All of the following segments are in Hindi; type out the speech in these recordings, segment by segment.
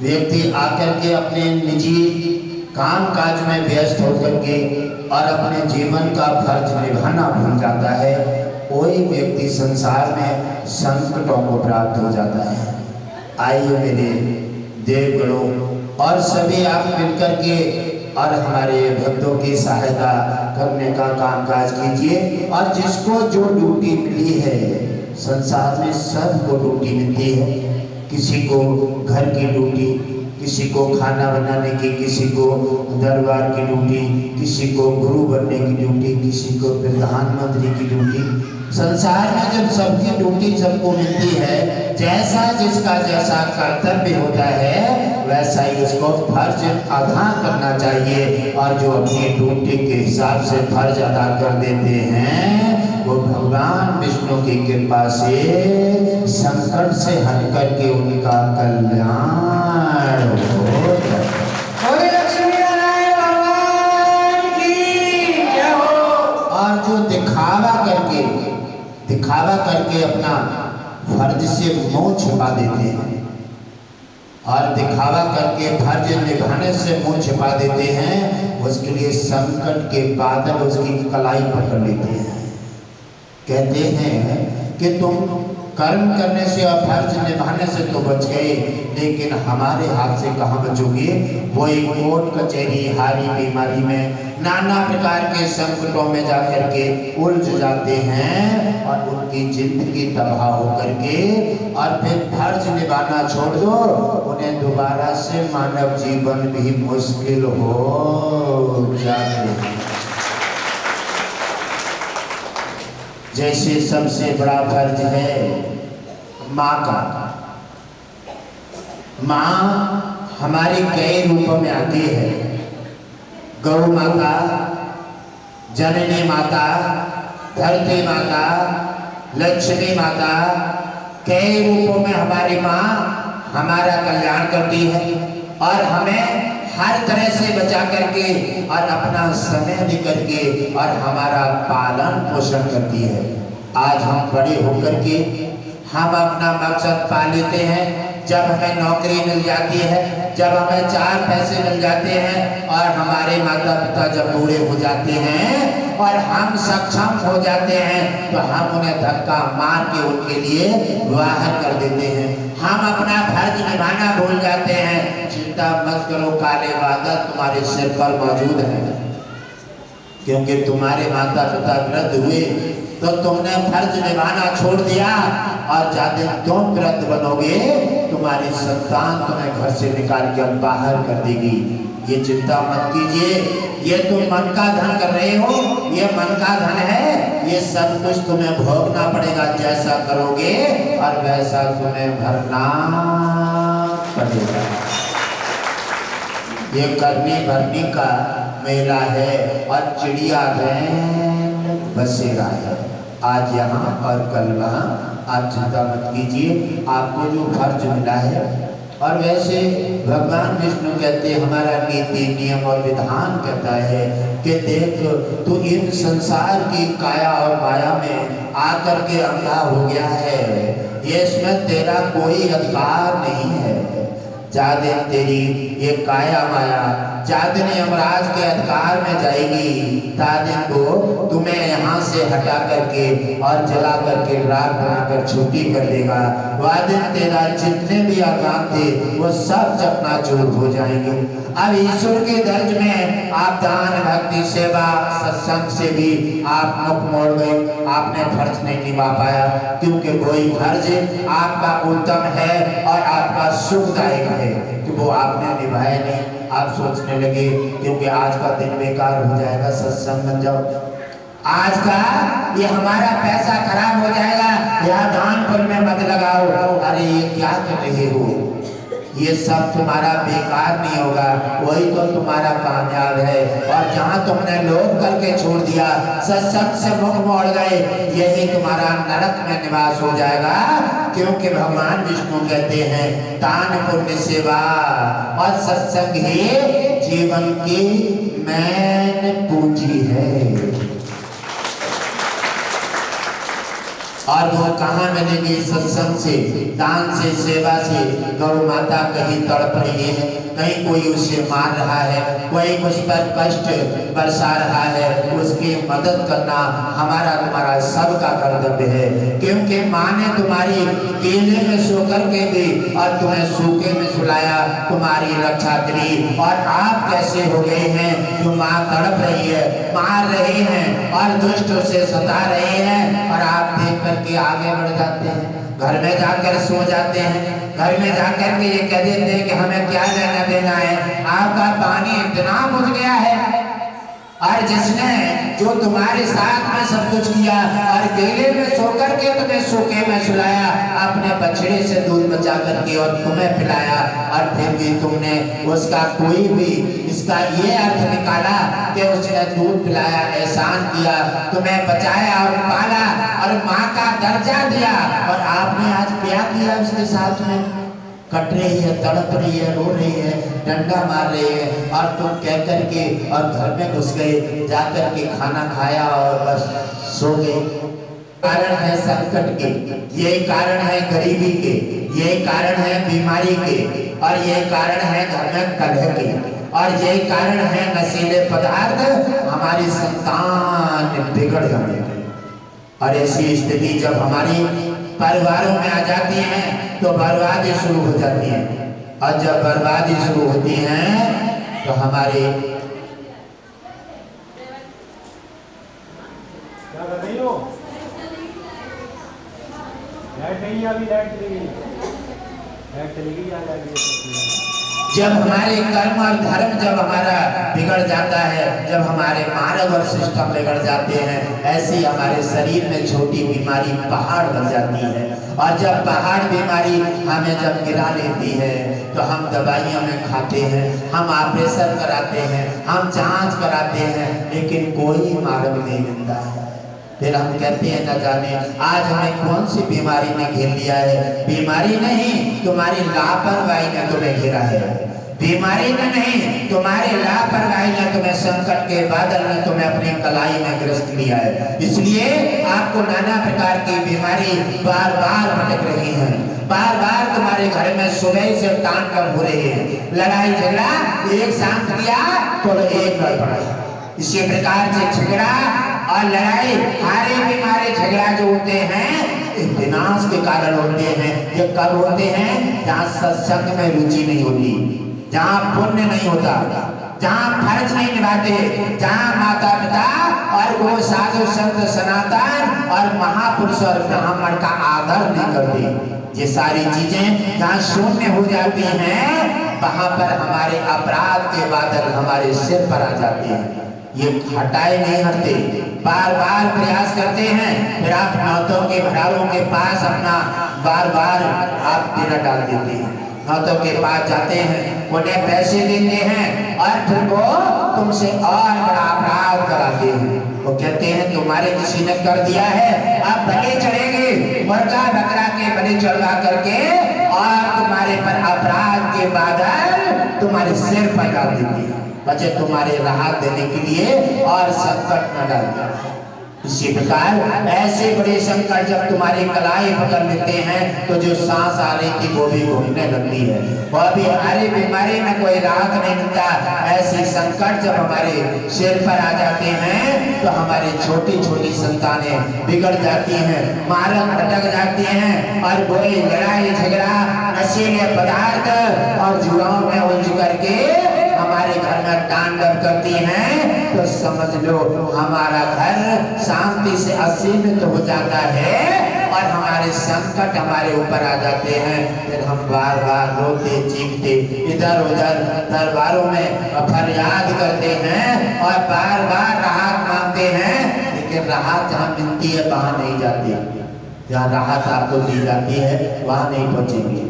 व्यक्ति आकर के अपने निजी काम काज में व्यस्त होकर के और अपने जीवन का फर्ज निभाना भूल जाता है, कोई व्यक्ति संसार में संकटों को प्राप्त हो जाता है। आइए मेरे देवगणों और सभी आप मिलकर के और हमारे भक्तों की सहायता करने का कामकाज कीजिए। और जिसको जो ड्यूटी मिली है, संसार में सबको ड्यूटी मिलती है, किसी को घर की ड्यूटी, किसी को खाना बनाने की, किसी को दरबार की ड्यूटी, किसी को गुरु बनने की ड्यूटी, किसी को प्रधानमंत्री की ड्यूटी। संसार में जब सबकी ड्यूटी सबको मिलती है, जैसा जिसका जैसा कर्तव्य होता है, वैसा ही उसको फर्ज अदा करना चाहिए। और जो अपनी ड्यूटी के हिसाब से फर्ज अदा कर देते हैं, वो भगवान विष्णु की कृपा से संकट से हट करके उनका कल्याण होता है। और जो दिखावा करके अपना फर्ज से मुंह छुपा देते हैं और दिखावा करके फर्ज निभाने से मुंह छिपा देते हैं, उसके लिए संकट के बादल उसकी कलाई पकड़ लेते हैं। कहते हैं कि तुम कर्म करने से और फर्ज निभाने से तो बच गए, लेकिन हमारे हाथ से कहाँ बचोगे। वही कोर्ट कचहरी हारी बीमारी में नाना प्रकार के संकटों में जाकर के उलझ जाते हैं और उनकी जिंदगी तबाह होकर के और फिर फर्ज निभाना छोड़ दो, उन्हें दोबारा से मानव जीवन भी मुश्किल हो जाते हैं। जैसे सबसे बड़ा फर्ज है माँ का। माँ हमारे कई रूपों में आती है। गौ माता, जननी माता, धरती माता, लक्ष्मी माता, कई रूपों में हमारी माँ हमारा कल्याण करती है और हमें हर तरह से बचा करके और अपना समय दे करके और हमारा पालन पोषण करती है। आज हम बड़े होकर के हम अपना मकसद पा लेते हैं, जब हमें नौकरी मिल जाती है, जब हमें 4 पैसे मिल जाते हैं और हमारे माता पिता जब बूढ़े हो जाते हैं और हम सक्षम हो जाते हैं, तो हम उन्हें धक्का मार के उनके लिए बाहर कर देते हैं। हम अपना फर्ज निभाना भूल जाते हैं। चिंता मत करो, काले बादल तुम्हारे सिर पर मौजूद है, क्योंकि तुम्हारे माता पिता वृद्ध हुए तो तुमने फर्ज निभाना छोड़ दिया और जाते तुम वृद्ध बनोगे, तुम्हारी संतान तुम्हें घर से निकाल के बाहर कर देगी। ये चिंता मत कीजिए, ये तुम मन का धन कर रहे हो, ये मन का धन है, ये सब कुछ तुम्हें भोगना पड़ेगा। जैसा करोगे और वैसा तुम्हें भरना पड़ेगा। ये करनी भरनी का मेला है और चिड़िया बसेरा है, आज यहाँ और कल वहाँ। आप चिंता मत कीजिए, आपको जो फर्ज मिला है। और वैसे भगवान विष्णु कहते हैं, हमारा नीति नियम और विधान कहता है कि देख तू इन संसार की काया और माया में आकर के अंधा हो गया है, ये इसमें तेरा कोई अधिकार नहीं है। जादे तेरी ये काया माया जादे यमराज के अधिकार में जाएगी, तादिन को तुम्हें यहाँ से हटा करके और जला करके राख बनाकर छुट्टी कर देगा। वादिन तेरा जितने भी अरमान थे वो सब चकनाचूर हो जाएंगे। अब ईश्वर के दर्ज में आप दान भक्ति सेवा सत्संग से भी आप मुख मोड़ गए, आपने फर्ज नहीं निभा पाया, क्योंकि कोई फर्ज आपका उत्तम है और आपका सुखदायक है कि वो आपने निभाया नहीं। आप सोचने लगे क्योंकि आज का दिन बेकार हो जाएगा, सत्संग बन जाओ, आज का ये हमारा पैसा खराब हो जाएगा, यह दान पुण्य में मत लगाओ। अरे ये क्या कर रहे हो, ये सब तुम्हारा बेकार नहीं होगा, वही तो तुम्हारा कामयाब है। और जहाँ तुमने लोभ करके छोड़ दिया, सत्संग से मुख मोड़ गए, यही तुम्हारा नरक में निवास हो जाएगा। क्योंकि भगवान विष्णु कहते हैं दान पुण्य सेवा और सत्संग ही जीवन की मेन पूंजी है। और वो कहाँ मिलेगी? सत्संग से, दान से, सेवा से। गौ माता कहीं तड़प रही है, कहीं कोई उसे मार रहा है, कोई उस पर कष्ट बरसा रहा है, उसकी मदद करना हमारा तुम्हारा सबका कर्तव्य है। क्योंकि माँ ने तुम्हारी केले में सो करके भी और तुम्हें सूखे में सुलाया, तुम्हारी रक्षा करी। और आप कैसे हो गए हैं? जो माँ तड़प रही है, मार रही है और दुष्ट से सता रही है, और आप देख करके आगे बढ़ जाते हैं, घर में जाकर सो जाते हैं, घर में जाकर के ये कह देते हैं कि हमें क्या लेना देना है, आपका पानी इतना बुझ गया है। और जिसने जो तुम्हारे साथ में सब कुछ किया और केले में सो करके तुम्हें सूखे में सुलाया, अपने बछड़े से दूध बचा करके और तुम्हें पिलाया, और फिर भी तुमने उसका कोई भी इसका ये अर्थ निकाला कि उसने दूध पिलाया, एहसान किया, तुम्हें बचाया और पाला और माँ का दर्जा दिया, और आपने आज क्या किया उसके साथ में? कट रही है, तड़प रही है, रो रही है, डंडा मार रही है, और तुम कह करके और घर में घुस गए, जाकर के खाना खाया और बस सो गए। कारण है संकट के, यही कारण है गरीबी के, यही कारण है बीमारी के, और यही कारण है घर में कलह के, और यही कारण है नशीले पदार्थ, हमारी संतान बिगड़ जाने की। और ऐसी स्थिति जब हमारी परिवारों में आ जाती है तो बर्बादी शुरू हो जाती है, और जब बर्बादी शुरू होती है तो हमारे क्या कर रही हो? लाइट नहीं है, अभी लाइट चली गई, लाइट चली गई, आ जाएगी। जब हमारे कर्म और धर्म जब हमारा बिगड़ जाता है, जब हमारे मार्ग और सिस्टम बिगड़ जाते हैं, ऐसी हमारे शरीर में छोटी बीमारी पहाड़ बन जाती है। और जब पहाड़ बीमारी हमें जब गिरा लेती है तो हम दवाइयाँ में खाते हैं, हम ऑपरेशन कराते हैं, हम जांच कराते हैं, लेकिन कोई मार्ग नहीं मिलता है। फिर हम कहते हैं न जाने आज हमें कौन सी बीमारी ने घेर लिया है। बीमारी नहीं, तुम्हारी लापरवाही ने तुम्हें घेरा है। बीमारी ने नहीं, तुम्हारी लापरवाही ने तुम्हें संकट के बादल में तुम्हें अपनी कलाई में ग्रस्त लिया है। इसलिए आपको नाना प्रकार की बीमारी बार बार भटक रही है, बार बार तुम्हारे घर में सुबह से तांडव हो रही है। लड़ाई झगड़ा एक शांत किया तो एक लड़ पड़ा। इसी प्रकार से झगड़ा और लड़ाई, हारे बीमारे झगड़ा जो होते हैं विनाश के कारण होते हैं। ये कब होते हैं? जहाँ सत्संग में रुचि नहीं होती, जहाँ पुण्य नहीं होता, जहाँ फर्ज नहीं निभाते, जहाँ माता पिता और वो साधु संत सनातन और महापुरुष और ब्राह्मण का आदर नहीं करते। ये सारी चीजें जहाँ शून्य हो जाती हैं, वहां पर हमारे अपराध के बादल हमारे सिर पर आ जाते हैं। ये हटाए नहीं हटते, बार बार प्रयास करते हैं। फिर आप नौतों के भरारों के पास अपना बार बार आप डेरा डाल देते हैं, नौतों के पास जाते हैं, उन्हें पैसे देते हैं और फिर वो तुमसे और बड़ा अपराध कराते हैं। वो कहते हैं तुम्हारे किसी ने कर दिया है, आप बलि चढ़ेंगे, मुर्गा बकरा के बलि चढ़वा करके और तुम्हारे पर अपराध के बादल तुम्हारे सिर पर डाल देते हैं, बचे तुम्हारे राहत देने के लिए और संकट न डाल। इसी प्रकार ऐसे बड़े संकट जब तुम्हारी कलाई पकड़ लेते हैं तो जो सांस आ रही थी वो भी घूमने लगती है, वह भी हमारी बीमारी में कोई राहत नहीं मिलता। ऐसे संकट जब हमारे सिर पर आ जाते हैं तो हमारी छोटी छोटी संतानें बिगड़ जाती हैं, मार्ग भटक जाती हैं, और कोई लड़ाई झगड़ा, नशीले पदार्थ और जुड़ाव में उलझ करके हमारे घर में तांडव करती हैं। तो समझ लो हमारा घर शांति से असीमित हो जाता है और हमारे संकट हमारे ऊपर आ जाते हैं। फिर हम बार बार रोते चीखते इधर उधर दरबारों में फरियाद करते हैं और बार बार राहत मांगते हैं, लेकिन राहत जहाँ मिलती है वहाँ नहीं जाती। जहाँ राहत आपको दी जाती है वहाँ नहीं पहुँचेंगे।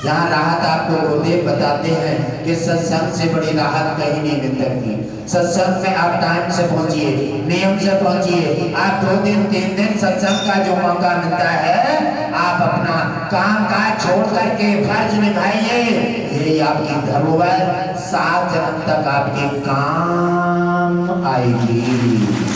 जहाँ राहत आपको गुरुदेव बताते हैं कि सत्संग से बड़ी राहत कहीं नहीं मिल सकती। सत्संग में आप टाइम से पहुंचिए, नियम से पहुंचिए। आप 2 दिन 3 दिन सत्संग का जो मौका मिलता है, आप अपना काम काज छोड़ करके फर्ज निभाइए। यही आपकी धरोहर 7 जन्म तक आपके काम आएगी।